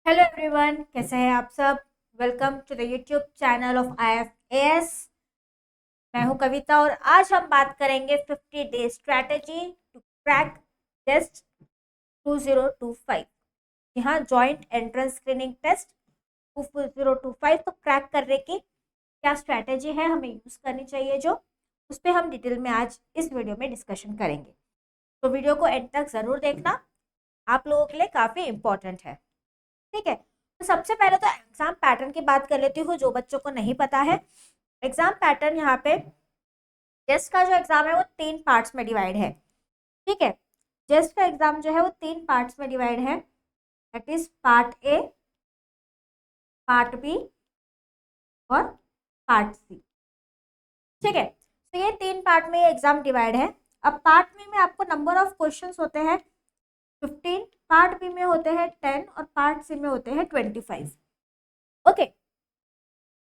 Hello everyone, कैसे हैं आप सब। Welcome to the YouTube channel of IFAS। मैं हूं कविता और आज हम बात करेंगे 50 day strategy to crack test 2025। यहाँ जॉइंट एंट्रेंस स्क्रीनिंग टेस्ट 2025 को क्रैक करने की क्या स्ट्रैटेजी है, हमें यूज करनी चाहिए, जो उस पर हम डिटेल में आज इस वीडियो में डिस्कशन करेंगे। तो वीडियो को एंड तक जरूर देखना, आप लोगों के लिए काफी इंपॉर्टेंट है। ठीक है, तो सबसे पहले तो एग्जाम पैटर्न की बात कर लेती हूँ, जो बच्चों को नहीं पता है। एग्जाम पैटर्न यहाँ पे जेस्ट का जो एग्जाम है वो 3 पार्ट्स में डिवाइड है। ठीक है, जेस्ट का एग्जाम जो है वो 3 पार्ट्स में डिवाइड है। That is part A, part B और पार्ट सी। ठीक है, तो ये 3 पार्ट में एग्जाम डिवाइड है। अब पार्ट बी में आपको नंबर ऑफ क्वेश्चंस होते हैं 15, पार्ट बी में होते हैं 10 और पार्ट सी में होते हैं 25। ओके,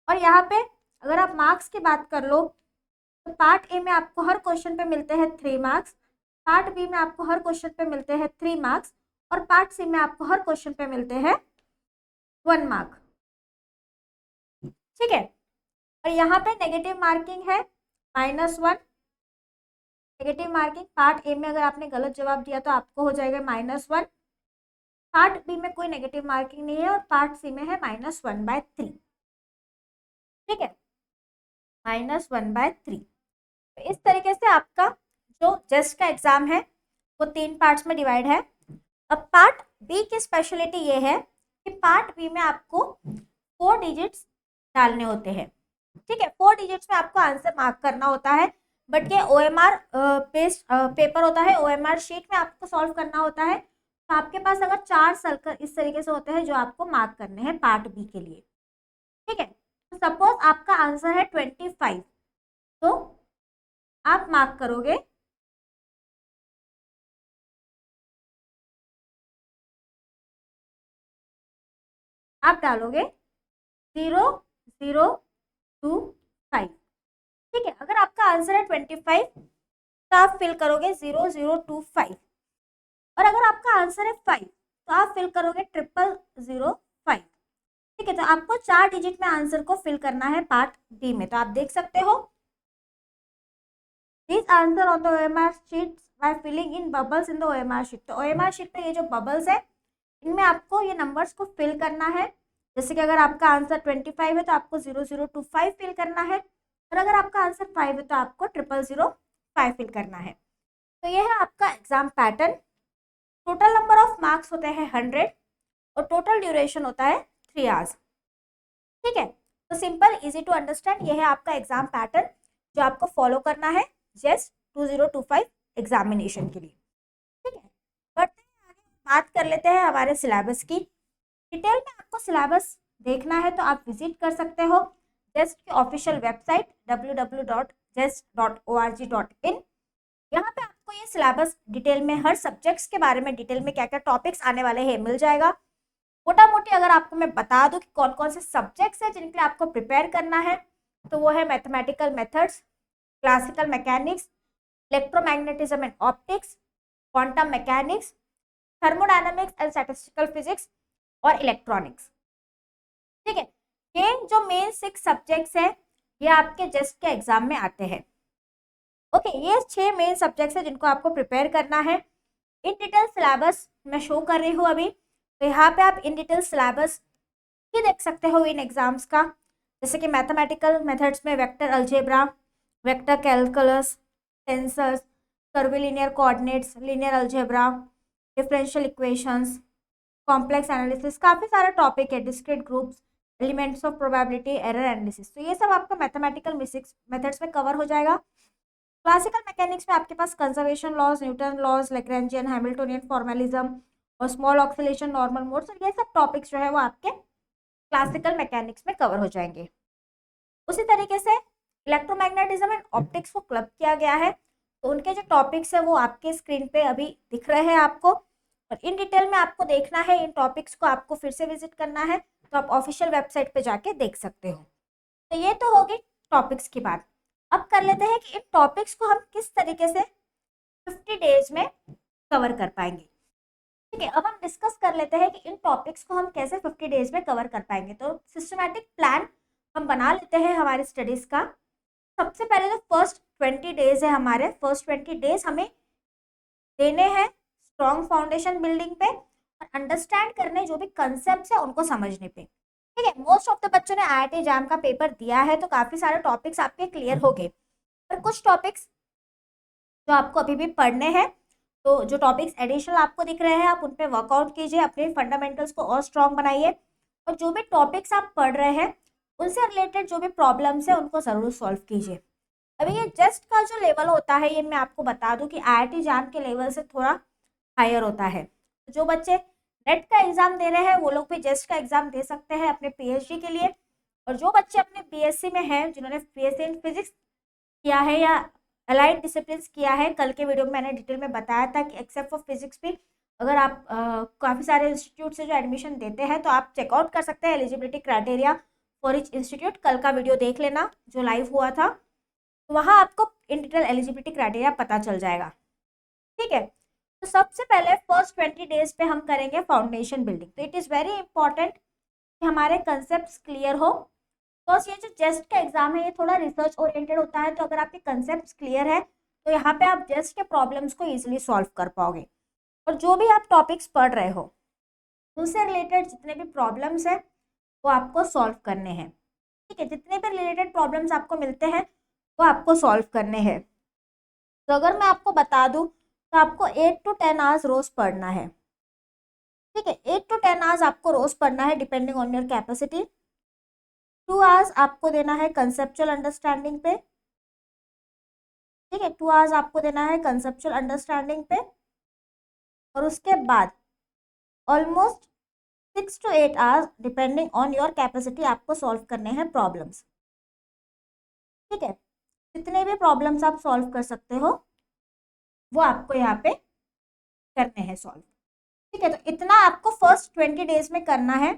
और यहाँ पे अगर आप मार्क्स की बात कर लो तो पार्ट ए में आपको हर क्वेश्चन पे मिलते हैं 3 मार्क्स, पार्ट बी में आपको हर क्वेश्चन पे मिलते हैं 3 मार्क्स और पार्ट सी में आपको हर क्वेश्चन पे मिलते हैं 1 मार्क। ठीक है, और यहाँ पे नेगेटिव मार्किंग है -1। नेगेटिव मार्किंग पार्ट ए में अगर आपने गलत जवाब दिया तो आपको हो जाएगा -1। पार्ट बी में कोई नेगेटिव मार्किंग नहीं है और पार्ट सी में है -1/3। ठीक है, -1/3। तो इस तरीके से आपका जो जेस्ट का एग्जाम है वो 3 पार्ट्स में डिवाइड है। अब पार्ट बी की स्पेशलिटी ये है कि पार्ट बी में आपको 4 डिजिट्स डालने होते हैं। ठीक है, 4 डिजिट्स में आपको आंसर मार्क करना होता है, बट ये OMR बेस्ड पेपर होता है। OMR शीट में आपको सॉल्व करना होता है। तो आपके पास अगर 4 सर्कल इस तरीके से होते हैं जो आपको मार्क करने हैं पार्ट बी के लिए। ठीक है, तो सपोज आपका आंसर है 25, तो आप मार्क करोगे आप डालोगे 0025। ठीक है, अगर आपका आंसर है 25 तो आप फिल करोगे 0025 और अगर आपका आंसर है 5 तो आप फिल करोगे 0005। ठीक है, तो आपको 4 डिजिट में आंसर को फिल करना है पार्ट बी में। तो आप देख सकते हो this answer on the OMR sheet by filling in bubbles in the OMR sheet. तो OMR शीट पे ये जो बबल्स है इनमें आपको ये नंबर्स को फिल करना है। जैसे कि अगर आपका आंसर 25 है तो आपको 0025 फिल करना है और अगर आपका आंसर 5 है तो आपको 0005 फिल करना है। तो ये है आपका exam pattern. Total number of marks होते हैं 100 और टोटल ड्यूरेशन होता है 3 आवर्स। ठीक है, तो सिंपल इजी टू अंडरस्टैंड ये है आपका एग्जाम पैटर्न जो आपको फॉलो करना है जेस्ट 2025 एग्जामिनेशन के लिए। ठीक है, बढ़ते हैं आगे, बात कर लेते हैं हमारे सिलेबस की। डिटेल में आपको सिलेबस देखना है तो आप विजिट कर सकते हो जेस्ट की ऑफिशियल वेबसाइट www.jest.org.in। यहाँ पे आपको ये सिलेबस डिटेल में हर सब्जेक्ट्स के बारे में डिटेल में क्या क्या टॉपिक्स आने वाले हैं मिल जाएगा। मोटा मोटी अगर आपको मैं बता दूं कि कौन कौन से सब्जेक्ट्स हैं जिनके लिए आपको प्रिपेयर करना है, तो वो है mathematical methods, classical mechanics, electromagnetism and optics, quantum mechanics, thermodynamics and statistical physics और इलेक्ट्रॉनिक्स। ठीक है, ये जो मेन 6 सब्जेक्ट्स है ये आपके जेस्ट के एग्जाम में आते हैं। ओके, ये 6 मेन सब्जेक्ट्स है जिनको आपको प्रिपेयर करना है। इन डिटेल सिलेबस मैं शो कर रही हूँ अभी, तो यहाँ पे आप इन डिटेल सिलेबस ही देख सकते हो इन एग्जाम्स का। जैसे कि मैथमेटिकल मेथड्स में vector algebra, vector calculus, tensors, curvilinear coordinates, linear algebra, differential equations, complex analysis, काफ़ी सारा टॉपिक है, discrete groups, elements of probability, error analysis. तो ये सब आपका मैथमेटिकल मेथड्स में कवर हो जाएगा। क्लासिकल मैकेनिक्स में आपके पास conservation laws, Newton laws, Lagrangian, Hamiltonian formalism और स्मॉल ऑक्सीलेशन, नॉर्मल मोड्स, और ये सब टॉपिक्स जो है वो आपके क्लासिकल मैकेनिक्स में कवर हो जाएंगे। उसी तरीके से इलेक्ट्रोमैग्नेटिज्म एंड ऑप्टिक्स को क्लब किया गया है, तो उनके जो टॉपिक्स है वो आपके स्क्रीन पे अभी दिख रहे हैं आपको, और इन डिटेल में आपको देखना है, इन टॉपिक्स को आपको फिर से विजिट करना है तो आप ऑफिशियल वेबसाइट पे जाके देख सकते हो। तो ये तो होगी टॉपिक्स की बात। अब कर लेते हैं कि इन टॉपिक्स को हम किस तरीके से 50 डेज में कवर कर पाएंगे। ठीक है, अब हम डिस्कस कर लेते हैं कि इन टॉपिक्स को हम कैसे 50 डेज में कवर कर पाएंगे। तो सिस्टमैटिक प्लान हम बना लेते हैं हमारी स्टडीज़ का। सबसे पहले जो फर्स्ट 20 डेज है, हमारे फर्स्ट 20 डेज हमें देने हैं स्ट्रॉन्ग फाउंडेशन बिल्डिंग पे और अंडरस्टैंड करने जो भी कंसेप्ट है उनको समझने पे। ठीक है, मोस्ट ऑफ द बच्चों ने IIT जैम का पेपर दिया है तो काफ़ी सारे टॉपिक्स आपके क्लियर हो गए, पर कुछ टॉपिक्स जो आपको अभी भी पढ़ने हैं, तो जो टॉपिक्स एडिशनल आपको दिख रहे हैं आप उन पे वर्कआउट कीजिए, अपने फंडामेंटल्स को और स्ट्रॉन्ग बनाइए, और जो भी टॉपिक्स आप पढ़ रहे हैं उनसे रिलेटेड जो भी प्रॉब्लम्स है उनको ज़रूर सॉल्व कीजिए। अभी ये जस्ट का जो लेवल होता है, ये मैं आपको बता दूं कि IIT जैम के लेवल से थोड़ा हायर होता है। जो बच्चे नेट का एग्ज़ाम दे रहे हैं वो लोग भी जस्ट का एग्ज़ाम दे सकते हैं अपने PhD के लिए, और जो बच्चे अपने BSc में हैं, जिन्होंने BSc इन फिजिक्स किया है या अलाइड डिसिप्लिन किया है, कल के वीडियो में मैंने डिटेल में बताया था कि एक्सेप्ट फॉर फिजिक्स भी अगर आप काफ़ी सारे इंस्टीट्यूट से जो एडमिशन देते हैं तो आप चेकआउट कर सकते हैं eligibility criteria for each institute. कल का वीडियो देख लेना जो लाइव हुआ था, तो वहाँ आपको इन डिटेल एलिजिबिलिटी क्राइटेरिया पता चल जाएगा। ठीक है, तो सबसे पहले फर्स्ट 20 डेज पे हम करेंगे फाउंडेशन बिल्डिंग। तो इट इज़ वेरी इंपॉर्टेंट कि हमारे कंसेप्ट क्लियर हो। बिकॉज ये जो जेस्ट का एग्जाम है ये थोड़ा रिसर्च ओरिएंटेड होता है, तो अगर आपके कंसेप्ट क्लियर है तो यहाँ पे आप जेस्ट के प्रॉब्लम्स को ईजिली सॉल्व कर पाओगे, और जो भी आप टॉपिक्स पढ़ रहे हो उनसे रिलेटेड जितने भी प्रॉब्लम्स हैं वो आपको सॉल्व करने हैं। ठीक है, जितने भी रिलेटेड प्रॉब्लम्स आपको मिलते हैं वो आपको सॉल्व करने हैं। तो अगर मैं आपको बता दूं तो आपको 8 to 10 आवर्स रोज पढ़ना है। ठीक है, 8 to 10 आवर्स आपको रोज पढ़ना है depending on your capacity. 2 hours आपको देना है कंसेप्चुअल अंडरस्टैंडिंग पे। ठीक है, 2 आवर्स आपको देना है कंसेप्चुअल अंडरस्टैंडिंग पे, और उसके बाद almost 6 to 8 hours depending on your capacity आपको सॉल्व करने हैं प्रॉब्लम्स। ठीक है, जितने भी प्रॉब्लम्स आप सॉल्व कर सकते हो वो आपको यहाँ पे करने हैं सॉल्व। ठीक है, तो इतना आपको फर्स्ट 20 डेज में करना है।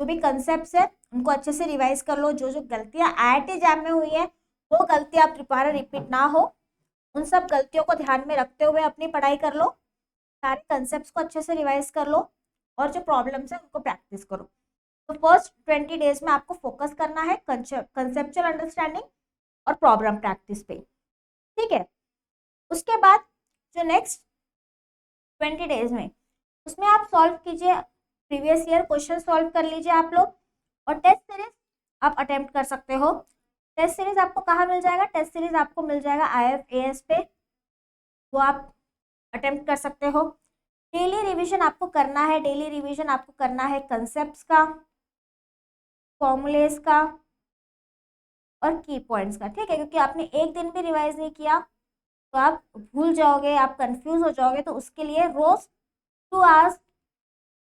जो भी कंसेप्ट है उनको अच्छे से रिवाइज कर लो। जो जो गलतियाँ IIT जैम में हुई है वो गलतियाँ आप दोबारा रिपीट ना हो, उन सब गलतियों को ध्यान में रखते हुए अपनी पढ़ाई कर लो, सारे कंसेप्ट को अच्छे से रिवाइज कर लो, और जो प्रॉब्लम्स है उनको प्रैक्टिस करो। तो फर्स्ट 20 डेज में आपको फोकस करना है कंसेप्चुअल अंडरस्टैंडिंग और प्रॉब्लम प्रैक्टिस पे। ठीक है, उसके बाद जो नेक्स्ट 20 डेज में उसमें आप सॉल्व कीजिए, प्रीवियस ईयर क्वेश्चन सॉल्व कर लीजिए आप लोग, और टेस्ट सीरीज आप अटेम्प्ट कर सकते हो। टेस्ट सीरीज आपको कहाँ मिल जाएगा? टेस्ट सीरीज आपको मिल जाएगा IFAS पे, वो आप अटेम्प्ट कर सकते हो। डेली रिवीजन आपको करना है, डेली रिवीजन आपको करना है कंसेप्ट्स का, फॉर्मूलेस का और की पॉइंट्स का। ठीक है, क्योंकि आपने एक दिन भी रिवाइज नहीं किया तो आप भूल जाओगे, आप कंफ्यूज हो जाओगे, तो उसके लिए रोज 2 आवर्स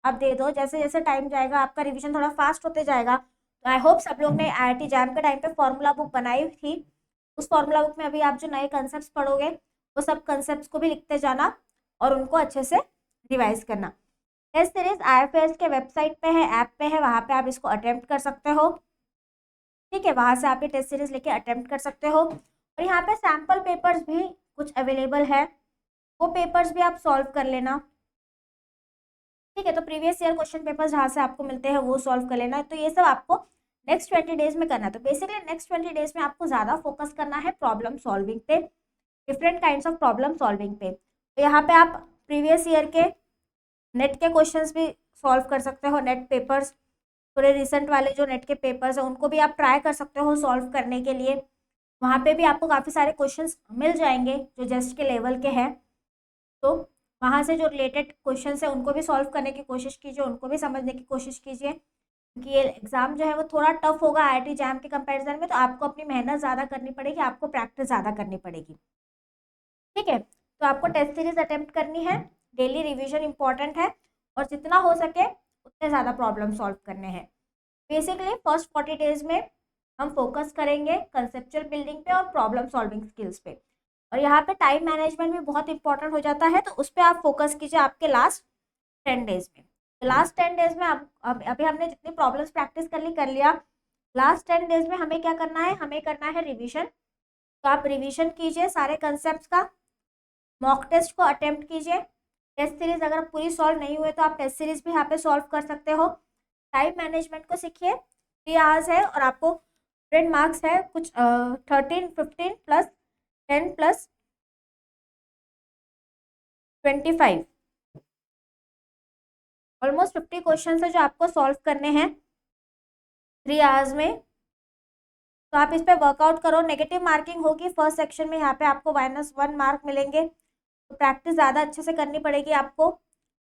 आप दे दो। जैसे जैसे टाइम जाएगा आपका रिवीजन थोड़ा फास्ट होते जाएगा। तो आई होप सब लोग ने IIT जैम के टाइम पे फॉर्मूला बुक बनाई थी। उस फॉर्मूला बुक में अभी आप जो नए कंसेप्ट पढ़ोगे वो सब कंसेप्ट को भी लिखते जाना और उनको अच्छे से रिवाइज करना। टेस्ट सीरीज IFAS के वेबसाइट पे है, ऐप पे है, वहाँ पे आप इसको अटेम्प्ट कर सकते हो। ठीक है, वहाँ से आप ये टेस्ट सीरीज लेके अटेम्प्ट कर सकते हो, और यहाँ पे सैम्पल पेपर्स भी कुछ अवेलेबल है, वो पेपर्स भी आप सॉल्व कर लेना। ठीक है, तो प्रीवियस ईयर क्वेश्चन पेपर्स जहाँ से आपको मिलते हैं वो सॉल्व कर लेना। तो ये सब आपको नेक्स्ट 20 डेज में करना है। तो बेसिकली नेक्स्ट 20 डेज में आपको ज़्यादा फोकस करना है प्रॉब्लम सॉल्विंग पे, different kinds of problem solving पे। तो यहाँ पे आप प्रीवियस ईयर के नेट के क्वेश्चंस भी सॉल्व कर सकते हो, नेट पेपर्स, थोड़े रिसेंट वाले जो नेट के पेपर्स हैं उनको भी आप ट्राई कर सकते हो सॉल्व करने के लिए। वहाँ पे भी आपको काफ़ी सारे क्वेश्चंस मिल जाएंगे जो जस्ट के लेवल के हैं, तो वहाँ से जो रिलेटेड क्वेश्चंस है उनको भी सॉल्व करने की कोशिश कीजिए, उनको भी समझने की कोशिश कीजिए, क्योंकि ये एग्ज़ाम जो है वो थोड़ा टफ होगा IIT जैम के कंपैरिजन में। तो आपको अपनी मेहनत ज़्यादा करनी पड़ेगी, आपको प्रैक्टिस ज़्यादा करनी पड़ेगी। ठीक है, तो आपको टेस्ट सीरीज अटेम्प्ट करनी है, डेली रिविजन इंपॉर्टेंट है, और जितना हो सके उतने ज़्यादा प्रॉब्लम सॉल्व करने हैं। बेसिकली फर्स्ट 40 डेज में हम फोकस करेंगे कंसेप्चुअल बिल्डिंग पे और प्रॉब्लम सॉल्विंग स्किल्स पे, और यहाँ पे टाइम मैनेजमेंट भी बहुत इंपॉर्टेंट हो जाता है, तो उस पर आप फोकस कीजिए आपके लास्ट 10 डेज में। तो लास्ट 10 डेज में अभी हमने जितनी प्रॉब्लम्स प्रैक्टिस कर लिया। लास्ट 10 डेज में हमें क्या करना है? हमें करना है रिवीजन। तो आप रिवीजन कीजिए सारे कंसेप्ट का, मॉक टेस्ट को अटेम्प्ट कीजिए, टेस्ट सीरीज अगर पूरी सॉल्व नहीं हुई तो आप टेस्ट सीरीज भी यहाँ पे सॉल्व कर सकते हो। टाइम मैनेजमेंट को सीखिए, 3 आवर्स है और आपको 100 मार्क्स है, कुछ 13 15 प्लस 10 प्लस 25, ऑलमोस्ट 50 क्वेश्चन है जो आपको सॉल्व करने हैं 3 आवर्स में। तो आप इस पे वर्कआउट करो। नेगेटिव मार्किंग होगी फर्स्ट सेक्शन में, यहाँ पे आपको -1 मार्क मिलेंगे, तो प्रैक्टिस ज़्यादा अच्छे से करनी पड़ेगी आपको।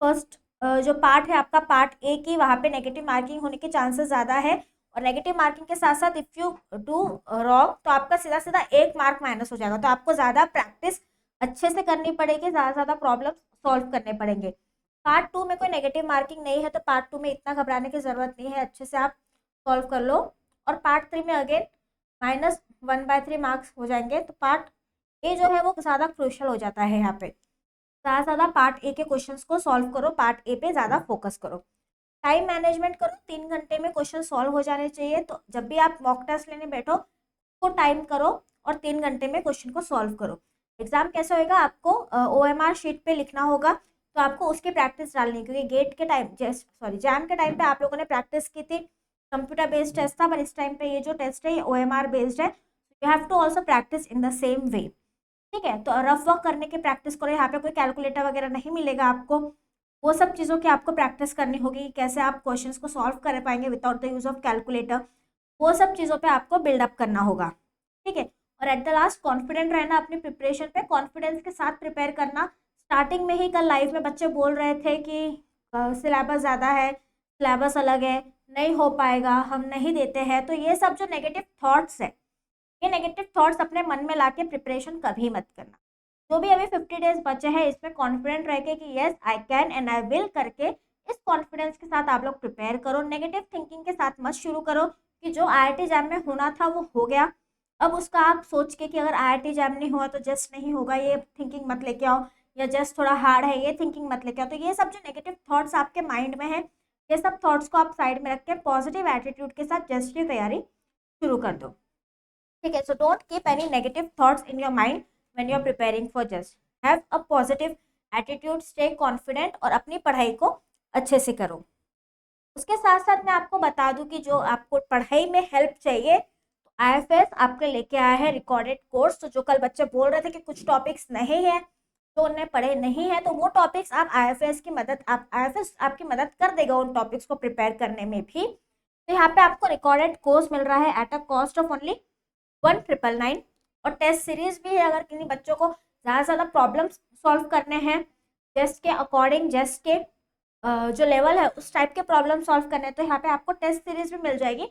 फर्स्ट जो पार्ट है आपका पार्ट ए की, वहाँ पे नेगेटिव मार्किंग होने के चांसेस ज़्यादा है, और नेगेटिव मार्किंग के साथ साथ इफ़ यू डू रॉन्ग तो आपका सीधा सीधा 1 मार्क माइनस हो जाएगा। तो आपको ज़्यादा प्रैक्टिस अच्छे से करनी पड़ेगी, ज़्यादा ज़्यादा प्रॉब्लम सॉल्व करने पड़ेंगे। पार्ट 2 में कोई नेगेटिव मार्किंग नहीं है, तो पार्ट 2 में इतना घबराने की ज़रूरत नहीं है, अच्छे से आप सॉल्व कर लो। और पार्ट 3 में अगेन -1/3 मार्क्स हो जाएंगे। तो पार्ट ए जो है वो ज़्यादा क्रूशल हो जाता है, यहाँ पे ज़्यादा से ज़्यादा पार्ट ए के क्वेश्चंस को सॉल्व करो, पार्ट ए पे ज़्यादा फोकस करो। टाइम मैनेजमेंट करो, 3 घंटे में क्वेश्चन सॉल्व हो जाने चाहिए। तो जब भी आप मॉक टेस्ट लेने बैठो तो टाइम करो और 3 घंटे में क्वेश्चन को सॉल्व करो। एग्जाम कैसे होएगा, आपको OMR शीट पे लिखना होगा, तो आपको उसकी प्रैक्टिस डालनी है, क्योंकि गेट के टाइम जैम के टाइम पे आप लोगों ने प्रैक्टिस की थी, कंप्यूटर बेस्ड टेस्ट था, पर इस टाइम पे ये जो टेस्ट है ये OMR बेस्ड है। You have to also practise in the same way. ठीक है, तो रफ वर्क करने की प्रैक्टिस करो। यहाँ पे कोई कैलकुलेटर वगैरह नहीं मिलेगा आपको, वो सब चीज़ों की आपको प्रैक्टिस करनी होगी, कैसे आप क्वेश्चंस को सॉल्व कर पाएंगे without the use of calculator, वो सब चीज़ों पे आपको बिल्डअप करना होगा। ठीक है, और एट द लास्ट कॉन्फिडेंट रहना अपनी प्रिपरेशन पे, कॉन्फिडेंस के साथ प्रिपेयर करना। स्टार्टिंग में ही कल लाइव में बच्चे बोल रहे थे कि सिलेबस ज़्यादा है, सिलेबस अलग है, नहीं हो पाएगा, हम नहीं देते हैं। तो ये सब जो नेगेटिव थॉट्स है, ये नेगेटिव थॉट्स अपने मन में लाके प्रिपरेशन कभी मत करना। जो भी अभी 50 डेज बचे हैं इसमें कॉन्फिडेंट रह के कि yes I can and I will करके, इस कॉन्फिडेंस के साथ आप लोग प्रिपेयर करो। नेगेटिव थिंकिंग के साथ मत शुरू करो कि जो IIT जैम में होना था वो हो गया, अब उसका आप सोच के कि अगर IIT जैम नहीं हुआ तो जस्ट नहीं होगा, ये थिंकिंग मत लेके आओ, या जस्ट थोड़ा हार्ड है ये थिंकिंग मत लेके आओ। तो ये सब जो नेगेटिव थॉट्स आपके माइंड में है, ये सब थॉट्स को आप साइड में रख के पॉजिटिव एटीट्यूड के साथ जस्ट की तैयारी शुरू कर दो। ठीक है, so don't keep any negative thoughts in your mind when you are preparing for just, have a positive attitude, stay confident और अपनी पढ़ाई को अच्छे से करो। उसके साथ साथ मैं आपको बता दूं कि जो आपको पढ़ाई में हेल्प चाहिए तो IFS आपके लेके आया है रिकॉर्डेड कोर्स। तो जो कल बच्चे बोल रहे थे कि कुछ टॉपिक्स नहीं है, तो उन्हें पढ़े नहीं है, तो वो टॉपिक्स आप IFS की मदद, आप IFS आपकी मदद कर देगा उन टॉपिक्स को प्रिपेयर करने में भी। तो यहाँ पे आपको रिकॉर्डेड कोर्स मिल रहा है at a cost of only 1999। और टेस्ट सीरीज भी है, अगर किसी बच्चों को ज़्यादा से ज़्यादा प्रॉब्लम्स सॉल्व करने हैं, जेस्ट के अकॉर्डिंग, जेस्ट के जो लेवल है उस टाइप के प्रॉब्लम सॉल्व करने हैं, तो यहाँ पे आपको टेस्ट सीरीज भी मिल जाएगी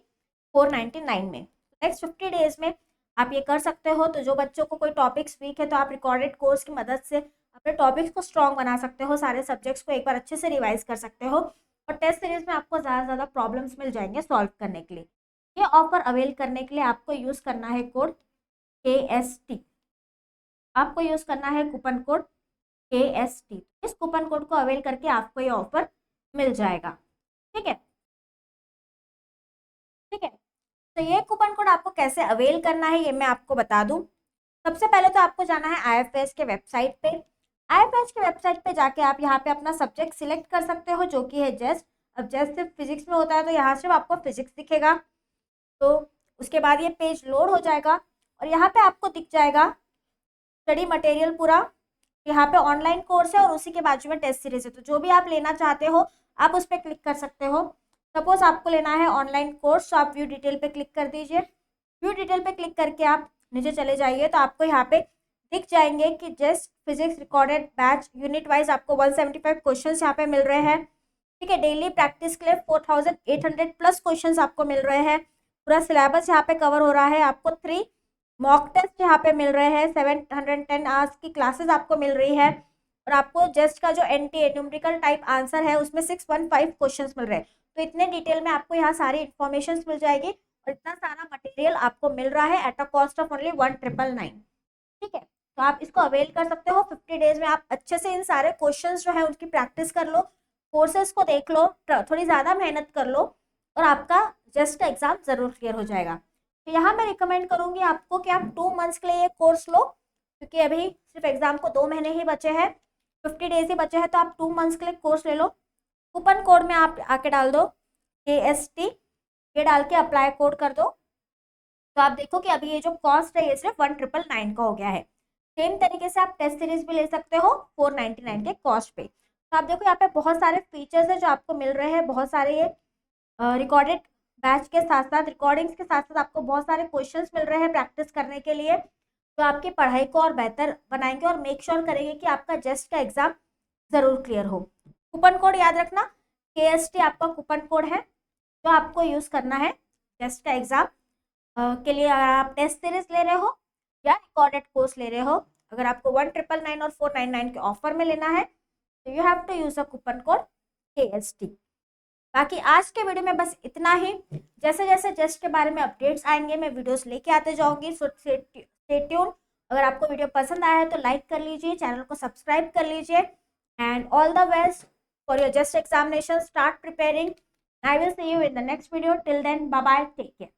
499 में। नेक्स्ट 50 डेज में आप ये कर सकते हो। तो जो बच्चों को कोई टॉपिक्स वीक है तो आप रिकॉर्डेड कोर्स की मदद से अपने टॉपिक्स को स्ट्रॉन्ग बना सकते हो, सारे सब्जेक्ट्स को एक बार अच्छे से रिवाइज कर सकते हो, और टेस्ट सीरीज में आपको ज़्यादा से ज़्यादा प्रॉब्लम्स मिल जाएंगे सॉल्व करने के लिए। ये ऑफर अवेल करने के लिए आपको यूज़ करना है कोड KST, आपको यूज़ करना है कूपन कोड KST। इस कूपन कोड को अवेल करके आपको ये ऑफर मिल जाएगा। ठीक है, ठीक है, तो ये कूपन कोड आपको कैसे अवेल करना है ये मैं आपको बता दूं। सबसे पहले तो आपको जाना है IFS के वेबसाइट पे। IFS के वेबसाइट पे जाके आप यहाँ पे अपना सब्जेक्ट सिलेक्ट कर सकते हो, जो कि है जेस्ट। अब जेस्ट सिर्फ फिजिक्स में होता है, तो यहाँ सिर्फ आपको फिजिक्स दिखेगा। तो उसके बाद ये पेज लोड हो जाएगा और यहाँ पे आपको दिख जाएगा स्टडी मटेरियल पूरा। यहाँ पे ऑनलाइन कोर्स है और उसी के बाजू में टेस्ट सीरीज है, तो जो भी आप लेना चाहते हो आप उस पर क्लिक कर सकते हो। सपोज आपको लेना है ऑनलाइन कोर्स, तो आप व्यू डिटेल पे क्लिक कर दीजिए। व्यू डिटेल पे क्लिक करके आप नीचे चले जाइए, तो आपको यहाँ पे दिख जाएंगे कि just physics recorded batch unit wise आपको 175 क्वेश्चन यहाँ पे मिल रहे हैं। ठीक है, डेली प्रैक्टिस के लिए 4800 प्लस क्वेश्चन आपको मिल रहे हैं। पूरा सिलेबस यहाँ पे कवर हो रहा है। आपको 3 मॉक टेस्ट यहाँ पे मिल रहे हैं, 710 आवर्स की क्लासेस आपको मिल रही है, और आपको जस्ट का जो NTA न्यूमेरिकल टाइप आंसर है उसमें 615 क्वेश्चंस मिल रहे हैं। तो इतने डिटेल में आपको यहाँ सारी इन्फॉर्मेशन मिल जाएगी और इतना सारा मटेरियल आपको मिल रहा है at a cost of only 1999। ठीक है, तो आप इसको अवेल कर सकते हो। 50 डेज में आप अच्छे से इन सारे क्वेश्चन जो है उनकी प्रैक्टिस कर लो, कोर्सेज को देख लो, थोड़ी ज़्यादा मेहनत कर लो, और आपका जस्ट का एग्जाम ज़रूर क्लियर हो जाएगा। तो यहाँ मैं रिकमेंड करूँगी आपको कि आप 2 मंथ्स के लिए ये कोर्स लो, क्योंकि अभी सिर्फ एग्जाम को 2 महीने ही बचे हैं। 50 डेज ही बचे हैं, तो आप 2 मंथ्स के लिए कोर्स ले लो। कूपन कोड में आप आके डाल दो KST, ये डाल के अप्लाई कोड कर दो, तो आप देखो कि अभी ये जो कॉस्ट है ये सिर्फ 1999 का हो गया है। सेम तरीके से आप टेस्ट सीरीज भी ले सकते हो 499 के कॉस्ट पे। तो आप देखो यहाँ पे बहुत सारे फीचर्स है जो आपको मिल रहे हैं, बहुत सारे ये रिकॉर्डेड बैच के साथ साथ रिकॉर्डिंग्स के साथ साथ आपको बहुत सारे क्वेश्चंस मिल रहे हैं प्रैक्टिस करने के लिए, जो आपकी पढ़ाई को और बेहतर बनाएंगे और मेक श्योर करेंगे कि आपका जस्ट का एग्जाम जरूर क्लियर हो। कूपन कोड याद रखना, KST आपका कूपन कोड है जो आपको यूज करना है जस्ट का एग्जाम के लिए। अगर आप टेस्ट सीरीज ले रहे हो या रिकॉर्डेड कोर्स ले रहे हो, अगर आपको 1999 और 499 के ऑफर में लेना है तो you have to use a coupon code KST। बाकी आज के वीडियो में बस इतना ही। जैसे जैसे जस्ट के बारे में अपडेट्स आएंगे मैं वीडियोस लेके आते जाऊंगी, सो स्टे ट्यून। अगर आपको वीडियो पसंद आया है तो लाइक कर लीजिए, चैनल को सब्सक्राइब कर लीजिए, and all the best for your just examination. Start preparing. I will see you in the next video. Till then, bye bye. Take care.